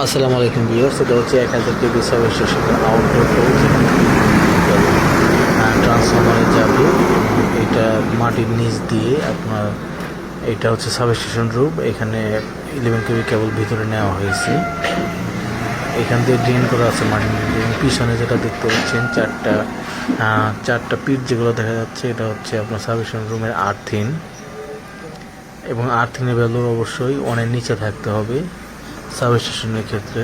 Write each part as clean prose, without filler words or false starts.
আসসালামু আলাইকুম ভিউয়ার্স, এটা হচ্ছে 1000 কেবি সাব স্টেশনের আউটডোর পোল, ট্রান্সফরমারে যাবে। এটা মাটির নিচ দিয়ে আপনার, এটা হচ্ছে সাব স্টেশন রুম। এখানে 11 কেবি কেবল ভিতরে নেওয়া হয়েছে। এখান দিয়ে ড্রেন করা আছে মাটির নিচে, এবং পিছনে যেটা দেখতে পাচ্ছেন চারটা পিট যেগুলো দেখা যাচ্ছে, এটা হচ্ছে আপনার সাব স্টেশন রুমের আর্থিন। এবং আর্থিনের ভ্যালু অবশ্যই অনেক নিচে থাকতে হবে সাব স্টেশনের ক্ষেত্রে।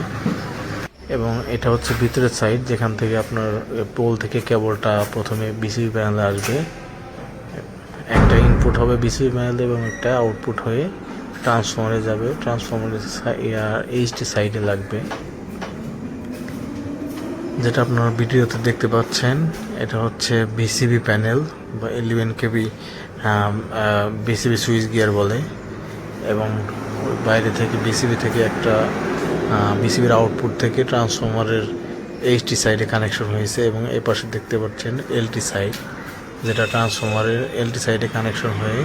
এবং এটা হচ্ছে ভিতরের সাইড, যেখান থেকে আপনার পোল থেকে কেবলটা প্রথমে বিসিবি প্যানেলে আসবে। একটা ইনপুট হবে বিসিবি প্যানেলে এবং একটা আউটপুট হয়ে ট্রান্সফর্মারে যাবে। ট্রান্সফর্মারের এইচটি সাইডে লাগবে, যেটা আপনারা ভিডিওতে দেখতে পাচ্ছেন। এটা হচ্ছে বিসিবি প্যানেল বা 11 কেবি বিসিবি সুইচ গিয়ার বলে। এবং বাইরে থেকে বিসিবি থেকে একটা বিসিবির আউটপুট থেকে ট্রান্সফরমারের এইচটি সাইডে কানেকশন হয়েছে। এবং এই পাশে দেখতে পাচ্ছেন এলটি সাইড, যেটা ট্রান্সফরমারের এলটি সাইডে কানেকশন হয়ে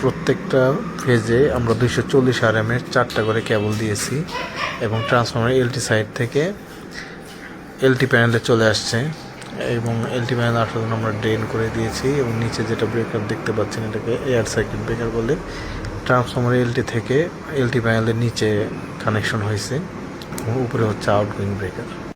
প্রত্যেকটা ফেজে আমরা 240 আরএমের 4টা করে কেবল দিয়েছি। এবং ট্রান্সফরমারের এলটি সাইড থেকে এলটি প্যানেলে চলে আসছে। এবং এলটি প্যানেল আসার জন্য আমরা ড্রেন করে দিয়েছি। এবং নিচে যেটা ব্রেকার দেখতে পাচ্ছেন, এটাকে এয়ার সার্কিট ব্রেকার বলে। ট্রান্সফরমার এলটি থেকে এলটি প্যানেলের নিচে কানেকশন হয়েছে, এবং উপরে হচ্ছে আউটগোয়িং ব্রেকার।